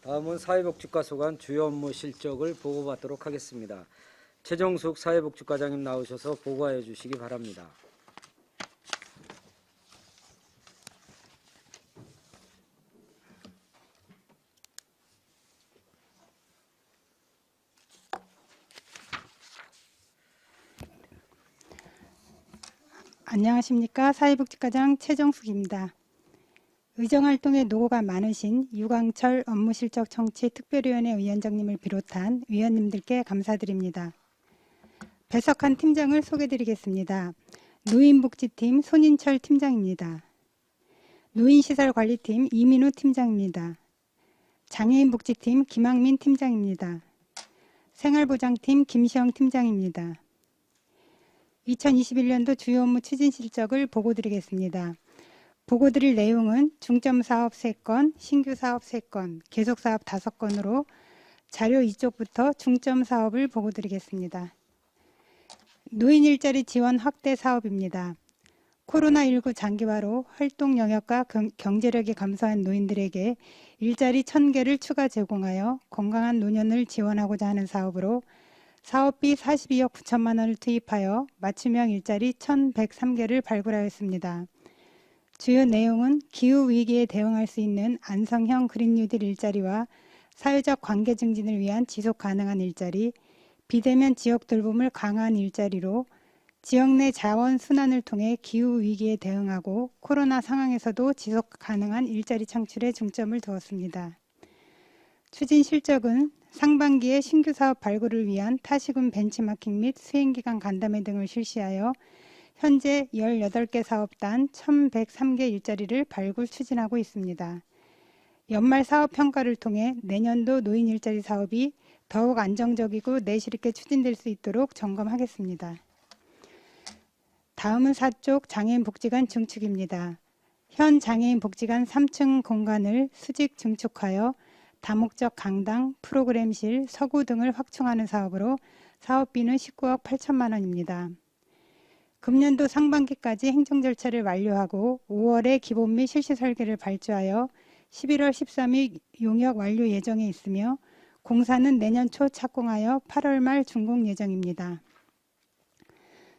다음은 사회복지과 소관 주요 업무 실적을 보고받도록 하겠습니다. 최정숙 사회복지과장님 나오셔서 보고하여 주시기 바랍니다. 안녕하십니까. 사회복지과장 최정숙입니다. 의정활동에 노고가 많으신 유광철 업무실적 청취 특별위원회 위원장님을 비롯한 위원님들께 감사드립니다. 배석한 팀장을 소개드리겠습니다. 노인복지팀 손인철 팀장입니다. 노인시설관리팀 이민우 팀장입니다. 장애인복지팀 김학민 팀장입니다. 생활보장팀 김시영 팀장입니다. 2021년도 주요 업무 추진 실적을 보고드리겠습니다. 보고드릴 내용은 중점사업 3건, 신규사업 3건, 계속사업 5건으로 자료 이쪽부터 중점사업을 보고드리겠습니다. 노인 일자리 지원 확대 사업입니다. 코로나19 장기화로 활동 영역과 경제력이 감소한 노인들에게 일자리 1000개를 추가 제공하여 건강한 노년을 지원하고자 하는 사업으로 사업비 42억 9천만 원을 투입하여 맞춤형 일자리 1103개를 발굴하였습니다. 주요 내용은 기후위기에 대응할 수 있는 안성형 그린 뉴딜 일자리와 사회적 관계 증진을 위한 지속 가능한 일자리, 비대면 지역 돌봄을 강화한 일자리로 지역 내 자원 순환을 통해 기후위기에 대응하고 코로나 상황에서도 지속 가능한 일자리 창출에 중점을 두었습니다. 추진 실적은 상반기에 신규 사업 발굴을 위한 타시군 벤치마킹 및 수행기간 간담회 등을 실시하여 현재 18개 사업단 1103개 일자리를 발굴 추진하고 있습니다. 연말 사업 평가를 통해 내년도 노인 일자리 사업이 더욱 안정적이고 내실 있게 추진될 수 있도록 점검하겠습니다. 다음은 사쪽 장애인 복지관 증축입니다. 현 장애인 복지관 3층 공간을 수직 증축하여 다목적 강당, 프로그램실, 서구 등을 확충하는 사업으로 사업비는 19억 8천만 원입니다. 금년도 상반기까지 행정 절차를 완료하고 5월에 기본 및 실시 설계를 발주하여 11월 13일 용역 완료 예정에 있으며 공사는 내년 초 착공하여 8월 말 준공 예정입니다.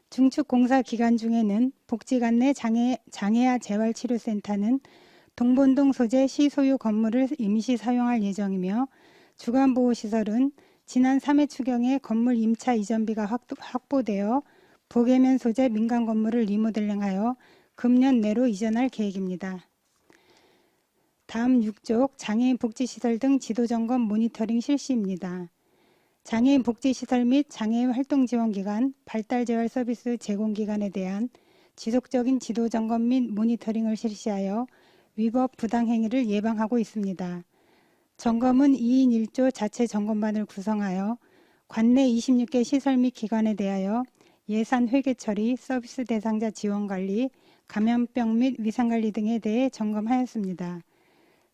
중축 공사 기간 중에는 복지관 내 장애아 재활치료센터는 동본동 소재 시소유 건물을 임시 사용할 예정이며 주간보호시설은 지난 3회 추경에 건물 임차 이전비가 확보되어 보계면 소재 민간 건물을 리모델링하여 금년 내로 이전할 계획입니다. 다음 6쪽 장애인 복지시설 등 지도점검 모니터링 실시입니다. 장애인 복지시설 및 장애인 활동지원기관, 발달재활 서비스 제공기관에 대한 지속적인 지도점검 및 모니터링을 실시하여 위법 부당행위를 예방하고 있습니다. 점검은 2인 1조 자체 점검반을 구성하여 관내 26개 시설 및 기관에 대하여 예산 회계 처리, 서비스 대상자 지원 관리, 감염병 및 위생관리 등에 대해 점검하였습니다.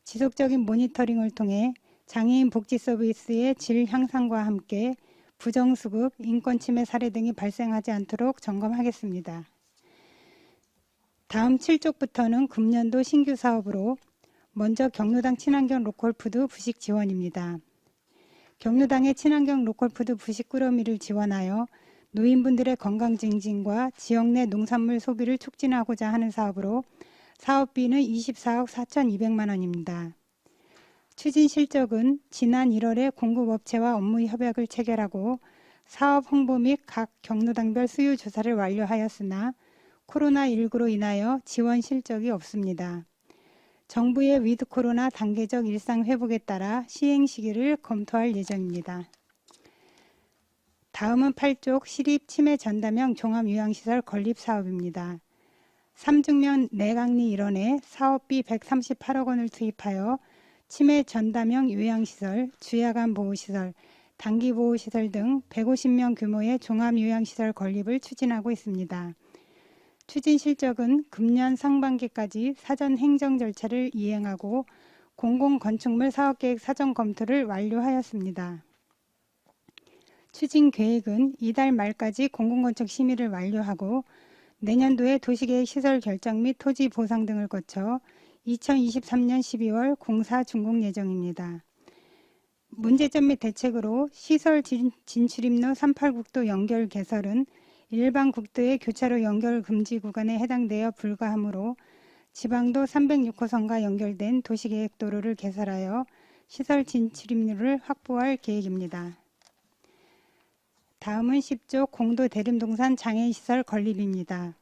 지속적인 모니터링을 통해 장애인 복지 서비스의 질 향상과 함께 부정수급, 인권침해 사례 등이 발생하지 않도록 점검하겠습니다. 다음 7쪽부터는 금년도 신규 사업으로 먼저 경로당 친환경 로컬푸드 부식 지원입니다. 경로당의 친환경 로컬푸드 부식 꾸러미를 지원하여 노인분들의 건강 증진과 지역 내 농산물 소비를 촉진하고자 하는 사업으로 사업비는 24억 4,200만 원입니다. 추진 실적은 지난 1월에 공급업체와 업무 협약을 체결하고 사업 홍보 및 각 경로당별 수요 조사를 완료하였으나 코로나19로 인하여 지원 실적이 없습니다. 정부의 위드 코로나 단계적 일상 회복에 따라 시행 시기를 검토할 예정입니다. 다음은 8쪽 시립 치매 전담형 종합요양시설 건립 사업입니다. 삼중면 내강리 일원에 사업비 138억 원을 투입하여 치매 전담형 요양시설, 주야간 보호시설, 단기보호시설 등 150명 규모의 종합요양시설 건립을 추진하고 있습니다. 추진 실적은 금년 상반기까지 사전 행정 절차를 이행하고 공공건축물 사업계획 사전 검토를 완료하였습니다. 추진 계획은 이달 말까지 공공건축 심의를 완료하고 내년도에 도시계획 시설 결정 및 토지 보상 등을 거쳐 2023년 12월 공사 준공 예정입니다. 문제점 및 대책으로 시설 진출입로 38국도 연결 개설은 일반 국도의 교차로 연결 금지 구간에 해당되어 불가하므로 지방도 306호선과 연결된 도시계획도로를 개설하여 시설 진출입로를 확보할 계획입니다. 다음은 10조 공도 대림동산 장애인시설 건립입니다.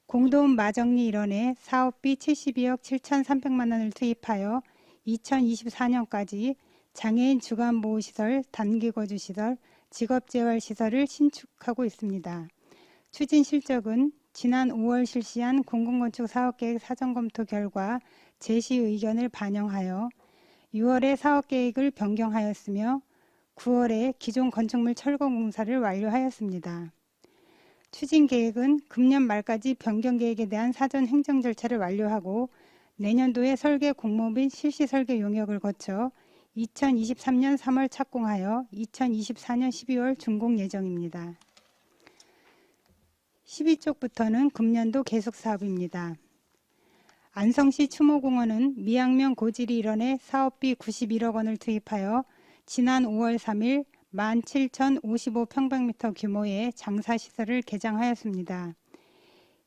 공도읍 마정리 일원에 사업비 72억 7,300만 원을 투입하여 2024년까지 장애인 주간보호시설, 단기거주시설, 직업재활시설을 신축하고 있습니다. 추진 실적은 지난 5월 실시한 공공건축 사업계획 사전검토 결과 제시 의견을 반영하여 6월에 사업계획을 변경하였으며 9월에 기존 건축물 철거 공사를 완료하였습니다. 추진 계획은 금년 말까지 변경 계획에 대한 사전 행정 절차를 완료하고 내년도에 설계 공모 및 실시 설계 용역을 거쳐 2023년 3월 착공하여 2024년 12월 준공 예정입니다. 12쪽부터는 금년도 계속 사업입니다. 안성시 추모공원은 미양면 고지리 일원에 사업비 91억 원을 투입하여 지난 5월 3일 17,055평방미터 규모의 장사시설을 개장하였습니다.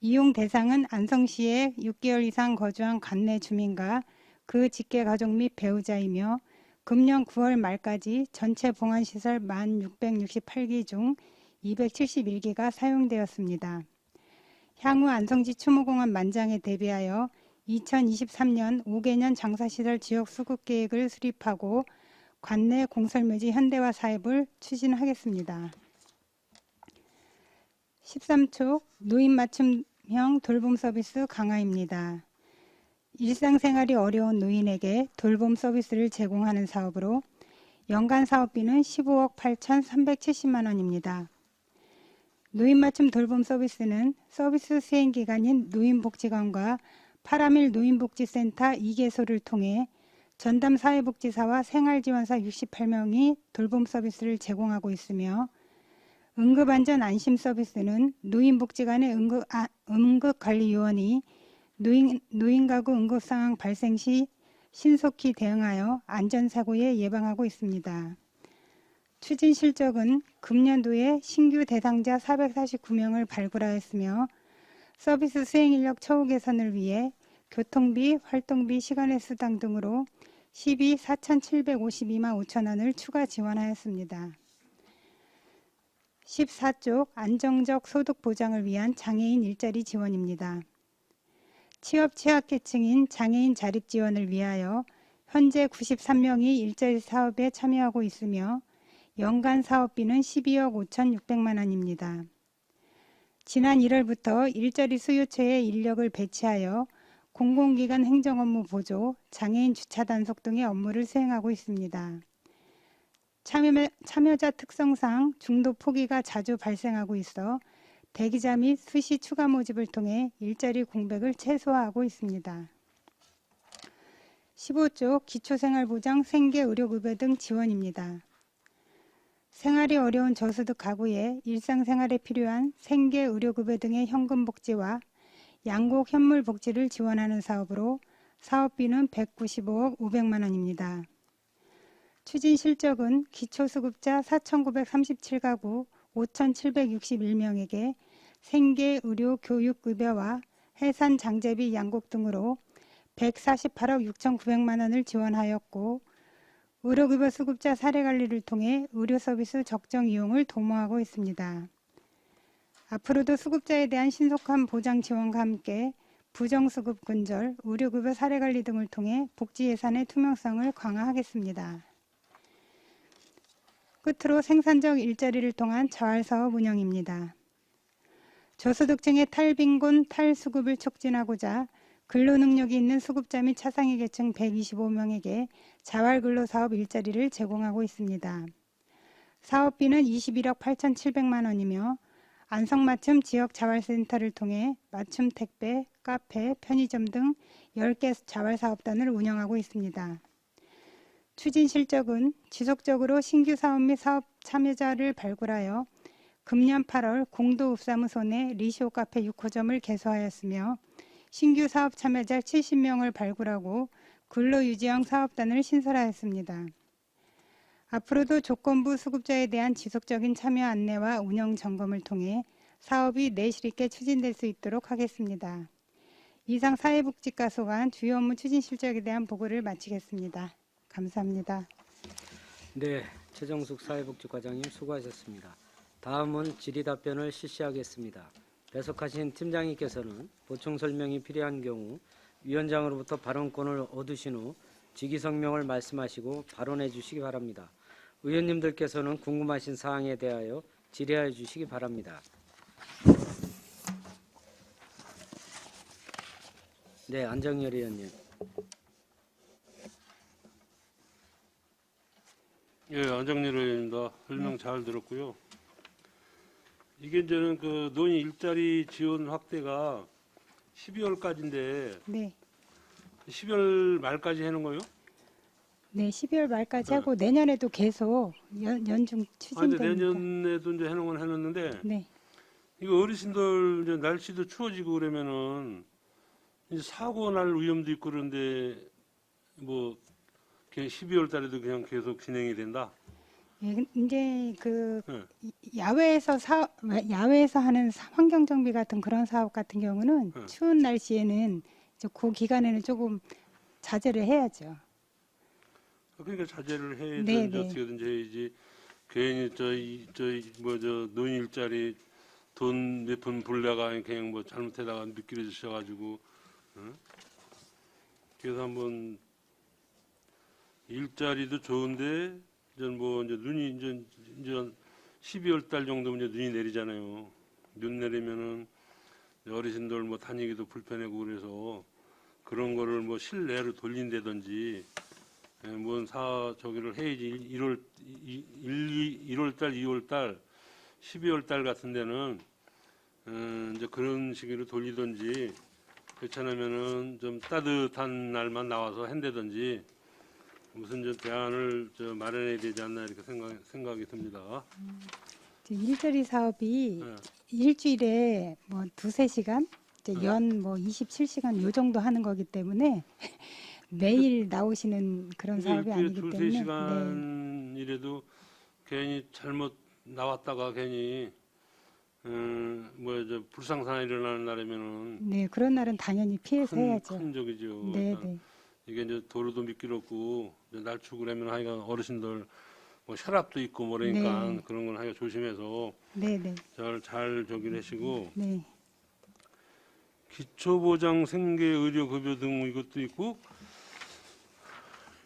이용 대상은 안성시에 6개월 이상 거주한 관내 주민과 그 직계가족 및 배우자이며 금년 9월 말까지 전체 봉안시설 1,668기 중 271기가 사용되었습니다. 향후 안성시 추모공원 만장에 대비하여 2023년 5개년 장사시설 지역 수급계획을 수립하고 관내 공설묘지 현대화 사업을 추진하겠습니다. 13초 노인 맞춤형 돌봄 서비스 강화입니다. 일상생활이 어려운 노인에게 돌봄 서비스를 제공하는 사업으로 연간 사업비는 15억 8,370만 원입니다. 노인 맞춤 돌봄 서비스는 서비스 수행기관인 노인복지관과 8.1 노인복지센터 2개소를 통해 전담 사회복지사와 생활지원사 68명이 돌봄 서비스를 제공하고 있으며 응급안전 안심 서비스는 노인복지관의 응급관리요원이 노인가구 응급상황 발생 시 신속히 대응하여 안전사고에 예방하고 있습니다. 추진 실적은 금년도에 신규 대상자 449명을 발굴하였으며 서비스 수행인력 처우 개선을 위해 교통비, 활동비, 시간의 수당 등으로 12 4,752만 5천 원을 추가 지원하였습니다. 14쪽 안정적 소득 보장을 위한 장애인 일자리 지원입니다. 취업 취약계층인 장애인 자립 지원을 위하여 현재 93명이 일자리 사업에 참여하고 있으며 연간 사업비는 12억 5,600만 원입니다. 지난 1월부터 일자리 수요처에 인력을 배치하여 공공기관 행정업무 보조, 장애인 주차 단속 등의 업무를 수행하고 있습니다. 참여자 특성상 중도 포기가 자주 발생하고 있어 대기자 및 수시 추가 모집을 통해 일자리 공백을 최소화하고 있습니다. 15조 기초생활보장 생계의료급여 등 지원입니다. 생활이 어려운 저소득 가구에 일상생활에 필요한 생계의료급여 등의 현금복지와 양곡 현물복지를 지원하는 사업으로 사업비는 195억 500만 원입니다. 추진 실적은 기초수급자 4,937가구 5,761명에게 생계의료교육급여와 해산장제비 양곡 등으로 148억 6,900만 원을 지원하였고 의료급여 수급자 사례관리를 통해 의료서비스 적정 이용을 도모하고 있습니다. 앞으로도 수급자에 대한 신속한 보장 지원과 함께 부정수급 근절, 의료급여 사례관리 등을 통해 복지예산의 투명성을 강화하겠습니다. 끝으로 생산적 일자리를 통한 자활사업 운영입니다. 저소득층의 탈빈곤, 탈수급을 촉진하고자 근로능력이 있는 수급자 및 차상위 계층 125명에게 자활근로사업 일자리를 제공하고 있습니다. 사업비는 21억 8,700만 원이며 안성맞춤 지역자활센터를 통해 맞춤 택배, 카페, 편의점 등 10개 자활사업단을 운영하고 있습니다. 추진 실적은 지속적으로 신규 사업 및 사업 참여자를 발굴하여 금년 8월 공도읍사무소 내 리쇼 카페 6호점을 개소하였으며 신규 사업 참여자 70명을 발굴하고 근로유지형 사업단을 신설하였습니다. 앞으로도 조건부 수급자에 대한 지속적인 참여 안내와 운영 점검을 통해 사업이 내실 있게 추진될 수 있도록 하겠습니다. 이상 사회복지과 소관 주요 업무 추진 실적에 대한 보고를 마치겠습니다. 감사합니다. 네, 최정숙 사회복지과장님 수고하셨습니다. 다음은 질의답변을 실시하겠습니다. 배석하신 팀장님께서는 보충 설명이 필요한 경우 위원장으로부터 발언권을 얻으신 후 직위성명을 말씀하시고 발언해 주시기 바랍니다. 의원님들께서는 궁금하신 사항에 대하여 질의해 주시기 바랍니다. 네, 안정열 의원님. 예, 안정열 의원입니다. 설명 잘 들었고요. 이게 이제는 그 노인 일자리 지원 확대가 12월까지인데 네, 12월 말까지 하는 거요? 네, 12월 말까지 네. 하고 내년에도 계속 연중 아니, 근데 추진됩니다. 내년에도 이제 하는 건 해놨는데 네, 이거 어르신들 이제 날씨도 추워지고 그러면은 이제 사고 날 위험도 있고 그런데 뭐 12월 달에도 그냥 계속 진행이 된다. 예, 이제 그 네. 야외에서 하는 환경 정비 같은 그런 사업 같은 경우는 네. 추운 날씨에는 이제 그 기간에는 조금 자제를 해야죠. 그러니까 자제를 해야지 네, 네. 어떻게든지 해야지. 괜히 저 노인 일자리 돈 몇 푼 불다가 그냥 뭐 잘못하다가 미끼러지셔가지고 그래서 한번 일자리도 좋은데 이제 뭐 이제 눈이 이제 12월 달 정도면 이제 눈이 내리잖아요. 눈 내리면은 어르신들 뭐 다니기도 불편하고 그래서 그런 거를 뭐 실내로 돌린다든지 저기를 해야지 1월 달, 2월 달, 12월 달 같은 데는 이제 그런 식으로 돌리든지 그렇잖으면은 좀 따뜻한 날만 나와서 한다든지 무슨 저 대안을 마련해야 되지 않나 이렇게 생각이 듭니다. 이제 일자리 사업이 네. 일주일에 뭐 두세 시간, 이제 네. 연 뭐 27시간 요 정도 하는 거기 때문에 매일 나오시는 그런 사업이 일주일에 아니기 두세 때문에 네, 시간이라도 괜히 잘못 나왔다가 괜히 저 불상사나 일어나는 날이면은 네, 그런 날은 당연히 피해서 해야죠. 큰 적이죠. 네, 그러니까 네, 이게 이제 도로도 미끄럽고 이제 날 추고 그러면 하여간 어르신들 뭐 혈압도 있고 뭐라니까 네. 그런 건 하여간 조심해서 네, 네, 잘 저기를 하시고 네, 기초보장 생계 의료급여 등 이것도 있고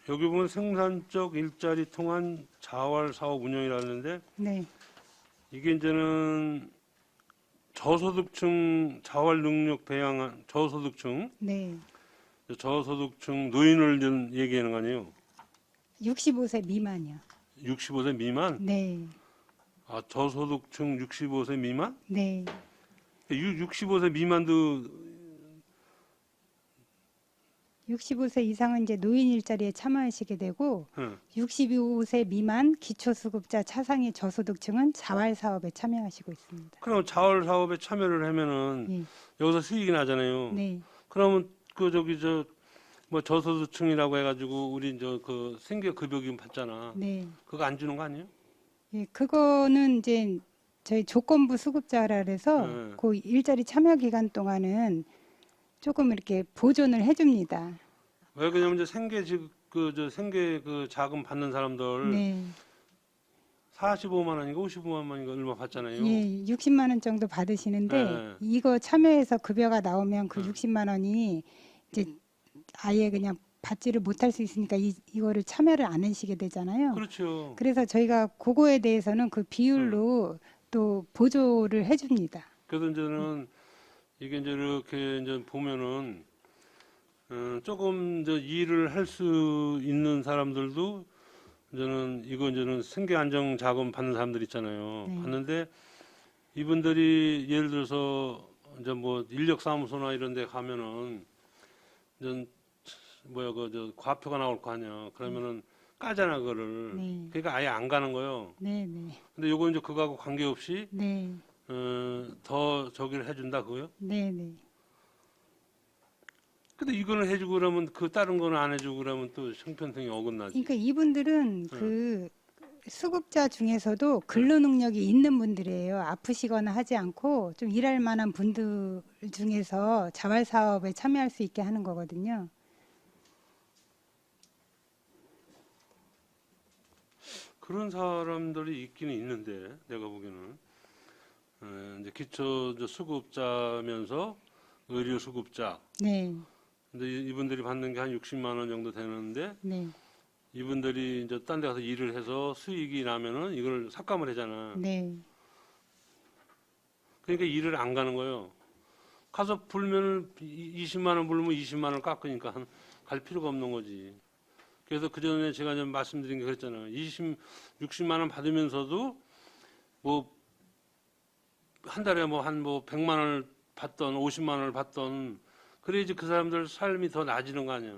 여기 보면 생산적 일자리 통한 자활 사업 운영이라는데 네, 이게 이제는 저소득층 자활 능력 배양한 저소득층 네. 노인을 좀 얘기하는 거 아니에요? 65세 미만이요. 65세 미만? 네, 아, 저소득층 65세 미만? 네, 65세 미만도 65세 이상은 이제 노인 일자리에 참여하시게 되고 응. 65세 미만 기초수급자 차상위 저소득층은 자활 사업에 참여하시고 있습니다. 그럼 자활 사업에 참여를 하면은 예, 여기서 수익이 나잖아요. 네, 그러면 그 저기 뭐 저소득층이라고 해가지고 우리 그 생계급여금 받잖아. 네. 그거 안 주는 거 아니에요? 예, 그거는 이제 저희 조건부 수급자라 그래서 네. 그 일자리 참여 기간 동안은 조금 이렇게 보존을 해줍니다. 왜 그러냐면 이제 생계 그 자금 받는 사람들 네, 45만 원인가 55만 원인가 얼마 받잖아요. 예, 60만 원 정도 받으시는데 네. 이거 참여해서 급여가 나오면 그 네. 60만 원이 이제 아예 그냥 받지를 못할 수 있으니까 이거를 참여를 안 하시게 되잖아요. 그렇죠. 그래서 저희가 그거에 대해서는 그 비율로 또 보조를 해줍니다. 그래서 이제는 이게 이제 이렇게 이제 보면은 조금 일을 할 수 있는 사람들도 이제는 생계 안정 자금 받는 사람들 있잖아요. 네. 받는데 이분들이 예를 들어서 이제 뭐 인력사무소나 이런 데 가면은 이제 과표가 나올 거 아니야. 그러면은 까잖아 그거를. 네. 그러니까 아예 안 가는 거예요. 네, 네, 근데 요거 이제 그거하고 관계없이 네, 더 저기를 해준다 그거요? 네, 네. 근데 이거는 해주고 그러면 그 다른 거는 안 해주고 그러면 또 형편성이 어긋나지. 그러니까 이분들은 네. 그 수급자 중에서도 근로 능력이 있는 분들이에요. 아프시거나 하지 않고 좀 일할 만한 분들 중에서 자활 사업에 참여할 수 있게 하는 거거든요. 그런 사람들이 있기는 있는데 내가 보기에는 이제 기초 수급자면서 의료 수급자. 네, 근데 이분들이 받는 게 한 60만 원 정도 되는데 네, 이분들이 이제 딴 데 가서 일을 해서 수익이 나면은 이걸 삭감을 하잖아. 네, 그러니까 일을 안 가는 거예요. 가서 불면은 20만 원 불면 20만 원 깎으니까 갈 필요가 없는 거지. 그래서 그 전에 제가 좀 말씀드린 게 그랬잖아요. 60만 원 받으면서도 뭐 한 달에 뭐 한 100만 원을 받던 50만 원을 받던 그래야지 그 사람들 삶이 더 나아지는 거 아니야.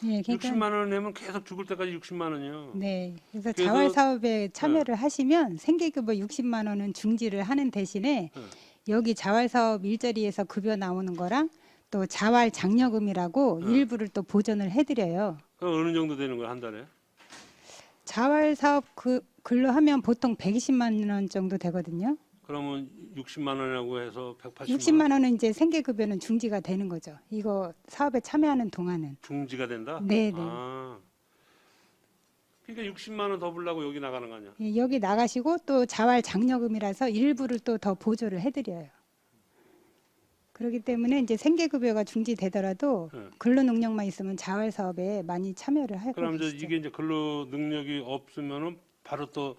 네, 그러니까 60만 원 내면 계속 죽을 때까지 60만 원이요. 네, 그래서 그래서- 자활 사업에 참여를 하시면 생계급여 60만 원은 중지를 하는 대신에 네. 여기 자활 사업 일자리에서 급여 나오는 거랑 또 자활 장려금이라고 네. 일부를 또 보전을 해드려요. 그럼 어느 정도 되는 거야 한 달에? 자활 사업 근로하면 보통 120만 원 정도 되거든요. 그러면 60만 원이라고 해서 180만 원 60만 원은 이제 생계급여는 중지가 되는 거죠. 이거 사업에 참여하는 동안은. 중지가 된다? 네, 네. 아, 그러니까 60만 원 더 벌려고 여기 나가는 거 아니야? 예, 여기 나가시고 또 자활 장려금이라서 일부를 또 더 보조를 해드려요. 그렇기 때문에 이제 생계급여가 중지되더라도 네. 근로 능력만 있으면 자활 사업에 많이 참여를 하고 그럼 이제 계시죠. 이게 이제 근로 능력이 없으면은 바로 또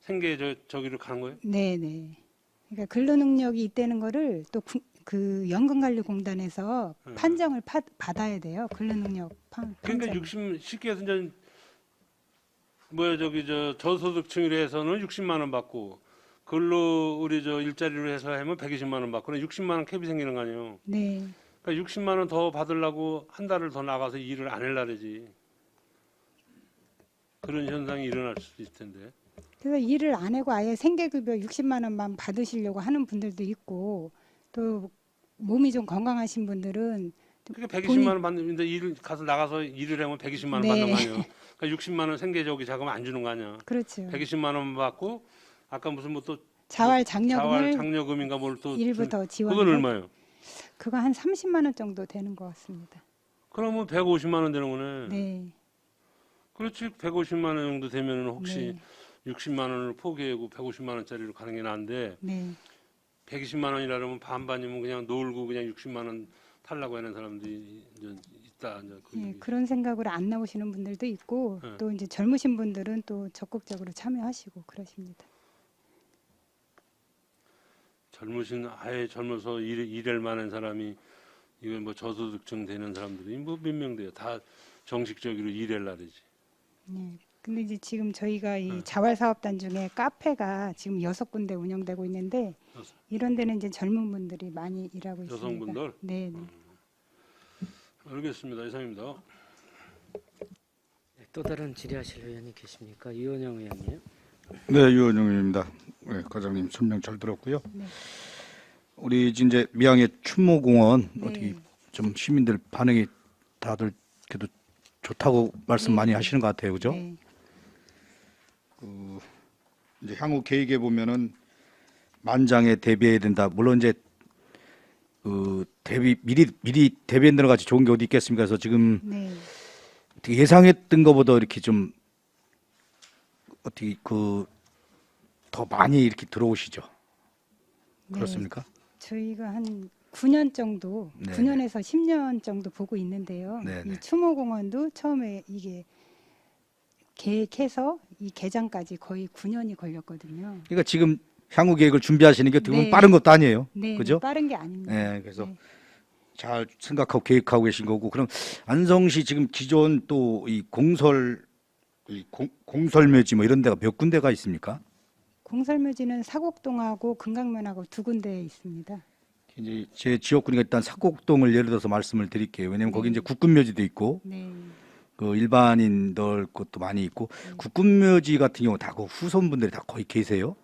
생계 저기로 가는 거예요? 네, 네. 그러니까 근로 능력이 있다는 거를 또 그 연금관리공단에서 네. 판정을 받아야 돼요. 근로 능력 그러니까 판정. 60 쉽게 해서 이제 뭐야 저기 저소득층으로 해서는 60만 원 받고 근로 우리 일자리로 해서 하면 120만 원 받고 60만 원 캡이 생기는 거 아니에요? 네. 그러니까 60만 원 더 받으려고 한 달을 더 나가서 일을 안 하려지. 그런 현상이 일어날 수도 있을 텐데. 그래서 일을 안 하고 아예 생계급여 60만 원만 받으시려고 하는 분들도 있고 또 몸이 좀 건강하신 분들은 그러니까 120만 원 받는데 일을 가서 나가서 일을 하면 120만 원 네. 받는 거 아니에요? 그러니까 60만 원 생계 저기 자금 안 주는 거 아니야? 그렇죠. 120만 원 받고 아까 무슨 뭐 또 자활 자활 장려금을 장려금인가 뭘 또 일부 더 지원을 그건 얼마예요? 그거 한 30만 원 정도 되는 것 같습니다. 그러면 150만 원 되는 거네. 네. 그렇지. 150만 원 정도 되면은 혹시 네. 60만 원을 포기하고 150만 원짜리로 가는 게 나은데 네. 120만 원이라면 반반이면 그냥 놀고 그냥 60만 원 탈라고 하는 사람들이 이제 있다. 이제 그 예, 얘기. 그런 생각으로 안 나오시는 분들도 있고 네. 또 이제 젊으신 분들은 또 적극적으로 참여하시고 그러십니다. 아예 젊어서 일할 만한 사람이 이건 뭐 저소득층 되는 사람들이 뭐 몇 명 돼요. 다 정식적으로 일할라지. 네. 근데 이제 지금 저희가 이 네. 자활사업단 중에 카페가 지금 6군데 운영되고 있는데 여섯. 이런 데는 이제 젊은 분들이 많이 일하고 있습니다. 여성분들? 네, 네. 알겠습니다. 이상입니다. 네, 또 다른 질의하실 의원이 계십니까? 이원영 의원님. 네, 유원영입니다. 네, 과장님 설명 잘 들었고요. 네. 우리 이제 미양의 춘모공원 네. 어떻게 좀 시민들 반응이 다들 그래도 좋다고 말씀 네. 많이 하시는 것 같아요, 그죠? 네. 이제 향후 계획에 보면은 만장에 대비해야 된다. 물론 이제 미리 대비한 데로 같이 좋은 게 어디 있겠습니까? 그래서 지금 네. 어떻게 예상했던 것보다 이렇게 좀 어떻게 더 많이 이렇게 들어오시죠? 네. 그렇습니까? 저희가 한 9년 정도, 네. 9년에서 10년 정도 보고 있는데요. 네, 네. 이 추모공원도 처음에 이게 계획해서 이 개장까지 거의 9년이 걸렸거든요. 그러니까 지금 향후 계획을 준비하시는 게 어떻게 보면 네. 빠른 것도 아니에요. 네, 그죠? 빠른 게 아닙니다. 네, 그래서 네. 잘 생각하고 계획하고 계신 거고. 그럼 안성시 지금 기존 또 이 공설묘지 뭐 이런 데가 몇 군데가 있습니까? 공설묘지는 사곡동하고 금강면하고 2군데에 있습니다. 이제 제 지역구니까 일단 사곡동을 예를 들어서 말씀을 드릴게요. 왜냐면 거기 네. 이제 국군묘지도 있고 네. 그 일반인들 것도 많이 있고 국군묘지 같은 경우 다 그 후손분들이 다 거의 계세요.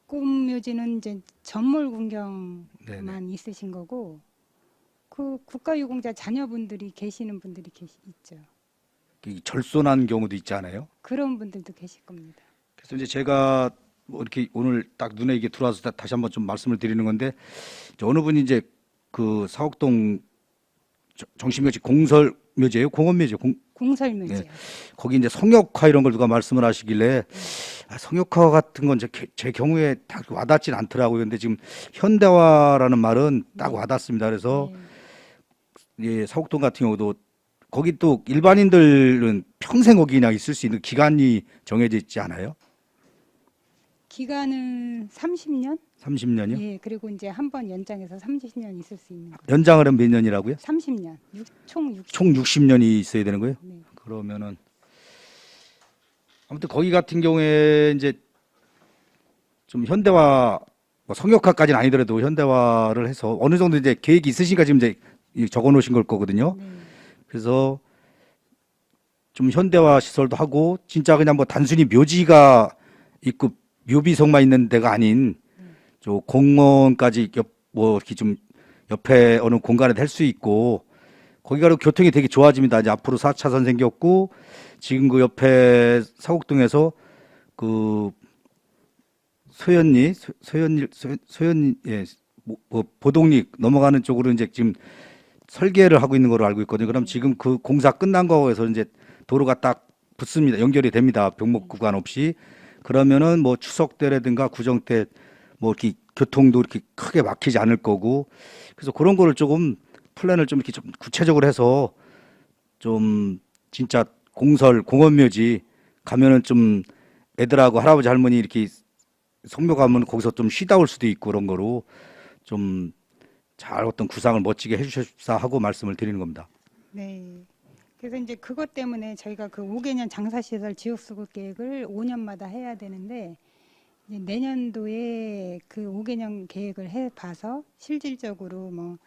국군묘지는 이제 전몰 군경만 네네. 있으신 거고 그 국가유공자 자녀분들이 계시는 분들이 있죠. 이 절손한 경우도 있잖아요. 그런 분들도 계실 겁니다. 그래서 이제 제가 뭐 이렇게 오늘 딱 눈에 이게 들어와서 다시 한번 좀 말씀을 드리는 건데, 이제 어느 분이 이제 그 사옥동 정신묘지 공설묘지예요, 공원묘지, 공설묘지요. 네. 거기 이제 성역화 이런 걸 누가 말씀을 하시길래 성역화 같은 건 제 경우에 딱 와닿진 않더라고요. 근데 지금 현대화라는 말은 딱 와닿습니다. 그래서 네. 예, 사옥동 같은 경우도 거기 또 일반인들은 평생 거기 그냥 있을 수 있는 기간이 정해져 있지 않아요? 기간은 30년? 30년이요? 예, 그리고 이제 한 번 연장해서 30년 있을 수 있는 거예요. 연장을 하면 몇 년이라고요? 30년. 총 60. 총 60년이 있어야 되는 거예요? 네. 그러면은 아무튼 거기 같은 경우에 이제 좀 현대화, 뭐 성역화까지는 아니더라도 현대화를 해서 어느 정도 이제 계획이 있으시니까 지금 이제 적어 놓으신 걸 거거든요. 네. 그래서 좀 현대화 시설도 하고 진짜 그냥 뭐 단순히 묘지가 있고 묘비석만 있는 데가 아닌 저 공원까지 뭐 이렇게 좀 옆에 어느 공간에 할 수 있고, 거기가 교통이 되게 좋아집니다. 이제 앞으로 4차선 생겼고, 지금 그 옆에 사곡동에서 그 소연리 예, 뭐 보동리 넘어가는 쪽으로 이제 지금 설계를 하고 있는 걸로 알고 있거든요. 그럼 지금 그 공사 끝난 거에서 이제 도로가 딱 붙습니다. 연결이 됩니다. 병목 구간 없이. 그러면은 뭐 추석 때라든가 구정 때 뭐 이렇게 교통도 이렇게 크게 막히지 않을 거고, 그래서 그런 거를 조금 플랜을 좀 이렇게 좀 구체적으로 해서 좀 진짜 공원묘지 가면은 좀 애들하고 할아버지 할머니 이렇게 성묘 가면 거기서 좀 쉬다 올 수도 있고, 그런 거로 좀 잘 어떤 구상을 멋지게 해주셨사 하고 말씀을 드리는 겁니다. 네. 그래서 이제 그것 때문에 저희가 그 5개년 장사시설 지역수급 계획을 5년마다 해야 되는데, 이제 내년도에 그 5개년 계획을 해봐서 실질적으로 뭐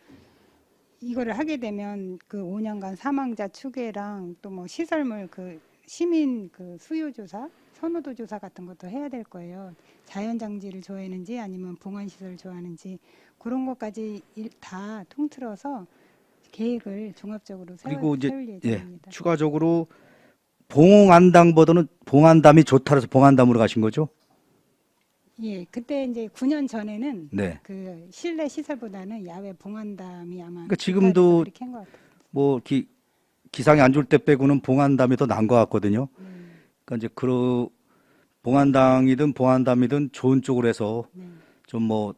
이거를 하게 되면 그 5년간 사망자 추계랑 또 뭐 시설물 그 시민 그 수요 조사, 선호도 조사 같은 것도 해야 될 거예요. 자연 장지를 좋아하는지 아니면 봉안 시설을 좋아하는지 그런 것까지 다 통틀어서 계획을 종합적으로 그리고 이제 세울 예, 예정입니다. 추가적으로 봉안담보다는 봉안담이 좋다 해서 봉안담으로 가신 거죠? 예, 그때 이제 9년 전에는 네. 그 실내 시설보다는 야외 봉안담이 아마 그러니까 지금도 좋다 해서 그렇게 한 것 같아요. 뭐 기상이 안 좋을 때 빼고는 봉안담이 더 나은 것 같거든요. 네, 그러니까 이제 그 봉안당이든 봉안담이든 좋은 쪽으로 해서 네, 좀 뭐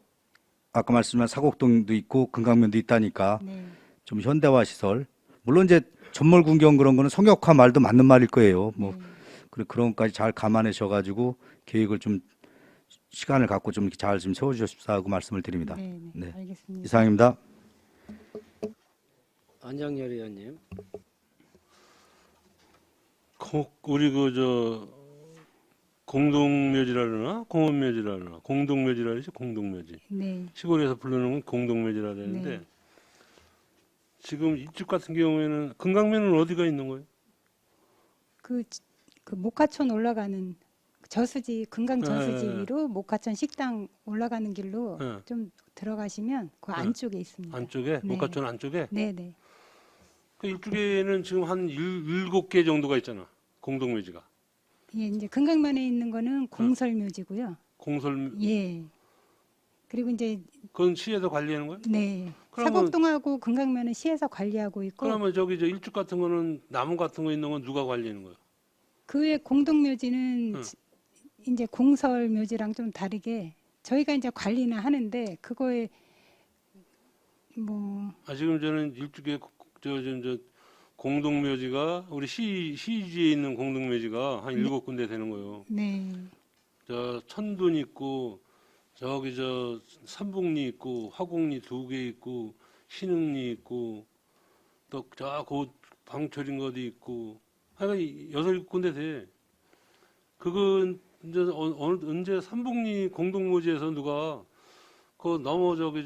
아까 말씀한 사곡동도 있고 금강면도 있다니까 네, 좀 현대화 시설, 물론 이제 전몰군경 그런 거는 성역화 말도 맞는 말일 거예요. 뭐 그런 것까지 잘 감안하셔가지고 계획을 좀 시간을 갖고 좀 잘 좀 세워주십사 하고 말씀을 드립니다. 네, 네, 네, 알겠습니다. 이상입니다. 안정열 의원님. 우리 공동묘지라려나 공원묘지라려나 공동묘지라지 공동묘지. 네, 시골에서 부르는 건 공동묘지라 그러는데 네. 지금 이쪽 같은 경우에는 금강면은 어디가 있는 거예요? 그, 그 목화촌 올라가는 저수지 금강 저수지 네. 위로 목화촌 식당 올라가는 길로 네. 좀 들어가시면 그 네. 안쪽에 있습니다. 안쪽에 네. 목화촌 안쪽에 네, 네. 그 이쪽에는 지금 한 7개 정도가 있잖아. 공동묘지가. 예, 이제 금강면에 있는 거는 공설묘지고요. 공설 예. 그리고 이제 그건 시에서 관리하는 거예요? 네. 그러면- 사곡동하고 금강면은 시에서 관리하고 있고 그러면 저기 저 일축 같은 거는 나무 같은 거 있는 건 누가 관리하는 거예요? 그 외 공동묘지는 응. 이제 공설묘지랑 좀 다르게 저희가 이제 관리는 하는데 그거에 뭐 아 지금 저는 일축에 저 공동묘지가 우리 시지에 있는 공동묘지가 한 7군데 되는 거예요. 네. 저 천둔 있고 저기 저 삼북리 있고 화곡리 2개 있고 신흥리 있고 또 저 방철인 거 어디 있고 하여간 6-7군데 돼. 그건 이제 언제 삼북리 공동묘지에서 누가 그 너무 저기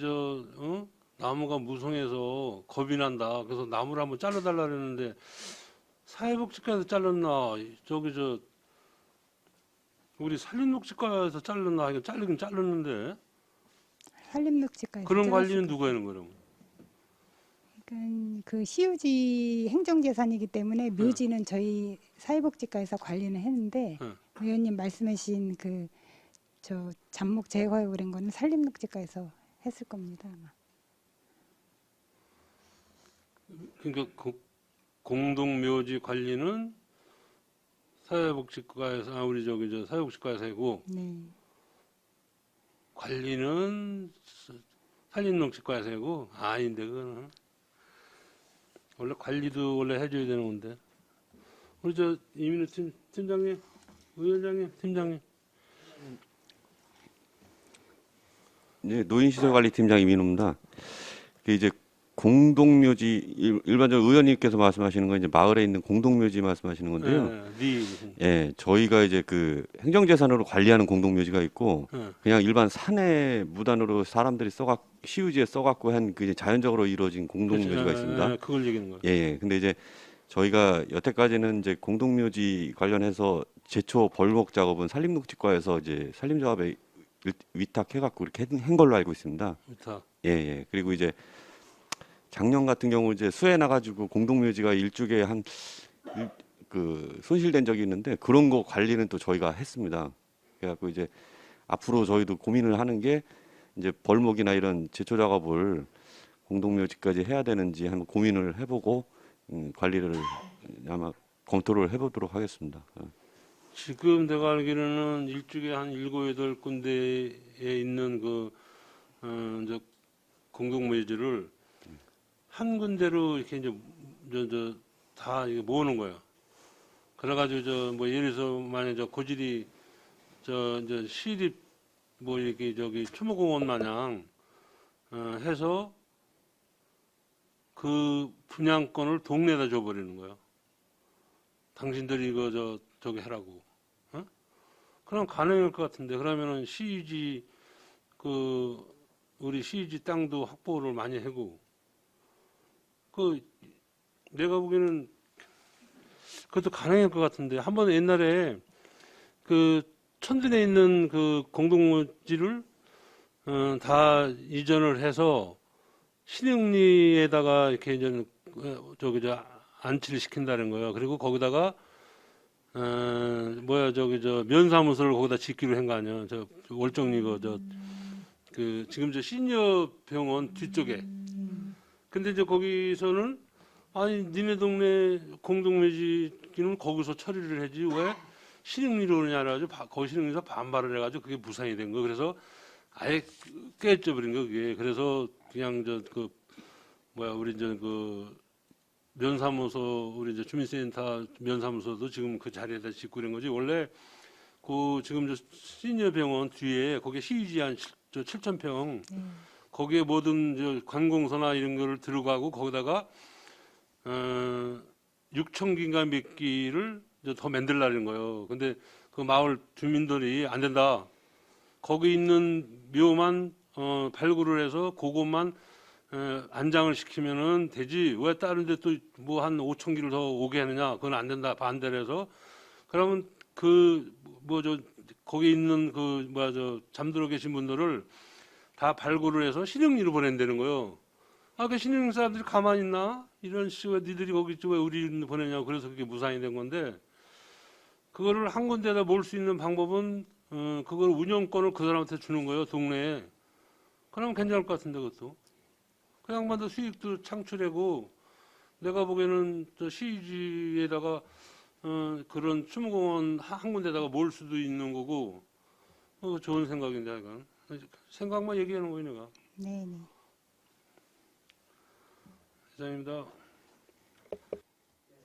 나무가 무성해서 겁이 난다. 그래서 나무를 한번 잘라달라 그랬는데 사회복지과에서 잘랐나 저기 우리 산림녹지과에서 잘랐나 이거 자르긴 잘랐는데 산림녹지까지 그런 관리는 누가 하는 거라고? 그 시유지 행정재산이기 때문에 묘지는 저희 사회복지과에서 관리는 했는데 응. 의원님 말씀하신 저 잡목 제거하고 그런 거는 산림녹지과에서 했을 겁니다 아마. 그러니까 공동묘지 관리는 사회복지과에서 우리 저기 저 사회복지과에서 하고 네. 관리는 산림농지과에서 하고 아닌데 그거는 원래 관리도 원래 해줘야 되는 건데 우리 저 이민우 팀장님, 위원장님, 팀장님. 네, 노인시설관리팀장 이민우입니다. 이제 공동묘지 일반적으로 의원님께서 말씀하시는 건 이제 마을에 있는 공동묘지 말씀하시는 건데요. 저희가 이제 그 행정재산으로 관리하는 공동묘지가 있고 그냥 일반 산에 무단으로 사람들이 시유지에 써갖고 한 그 자연적으로 이루어진 공동묘지가 있습니다. 그걸 얘기하는 거예요. 예. 근데 이제 저희가 여태까지는 이제 공동묘지 관련해서 제초 벌목 작업은 산림녹지과에서 이제 산림조합에 위탁해갖고 이렇게 한 걸로 알고 있습니다. 위탁. 예. 그리고 이제 작년 같은 경우 이제 수해 나가지고 공동묘지가 일주기에 그 손실된 적이 있는데 그런 거 관리는 또 저희가 했습니다. 그래갖고 이제 앞으로 저희도 고민을 하는 게 이제 벌목이나 이런 제초 작업을 공동묘지까지 해야 되는지 한번 고민을 해보고 관리를 아마 검토를 해보도록 하겠습니다. 지금 내가 알기로는 일주기에 한 7, 8군데에 있는 이제 공동묘지를 한 군데로 이렇게 이제 다 이게 모으는 거예요. 그래가지고 뭐 예를 들어서 만약 고지리 이제 시립 뭐 이렇게 저기 추모공원 마냥 해서 그 분양권을 동네에다 줘버리는 거예요. 당신들이 이거 저기 해라고. 그럼 가능할 것 같은데 그러면은 시유지 우리 시유지 땅도 확보를 많이 하고 내가 보기에는 그것도 가능할 것 같은데 한번 옛날에 그 천진에 있는 그 공동묘지를 다 이전을 해서 신흥리에다가 이렇게 이제 안치를 시킨다는 거예요. 그리고 거기다가 면사무소를 거기다 짓기로 한 거 아니야. 월정리 지금 시니어 병원 뒤쪽에. 근데 이제 거기서는 아니 니네 동네 공동묘지는 거기서 처리를 하지 왜 신흥리로 오느냐 해가지고 거기 신흥리에서 반발을 해가지고 그게 무산이 된 거. 그래서 아예 깨져버린 거 그게. 그래서 그냥 우리 면사무소 우리 주민센터 면사무소도 지금 그 자리에다 짓고 이런 거지. 원래 지금 시니어 병원 뒤에 거기에 시유지 한 7,000평 거기에 모든 관공서나 이런 거를 들어가고 거기다가 6,000기인가 몇 기를 더 만들라는 거예요. 근데 그 마을 주민들이 안 된다. 거기 있는 묘만 발굴을 해서 그것만 안장을 시키면은 되지. 왜 다른 데 또 뭐 한 5,000기를 더 오게 하느냐. 그건 안 된다. 반대를 해서. 그러면 거기 있는 잠들어 계신 분들을 다 발굴을 해서 신흥리로 보낸다는 거예요. 그 신흥 사람들이 가만히 있나? 이런 식으로 니들이 거기 왜 우리 보내냐고. 그래서 그게 무산이 된 건데 그거를 한 군데다 모을 수 있는 방법은 그걸 운영권을 그 사람한테 주는 거예요. 동네에. 그러면 괜찮을 것 같은데 그것도. 그 양반도 수익도 창출하고 내가 보기에는 시지에다가 그런 추모공원 한 군데다가 모을 수도 있는 거고 좋은 생각인데 이건. 생각만 얘기하는 거예요 내가. 네. 이상입니다.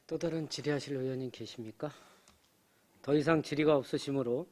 또 다른 질의하실 의원님 계십니까? 더 이상 질의가 없으시므로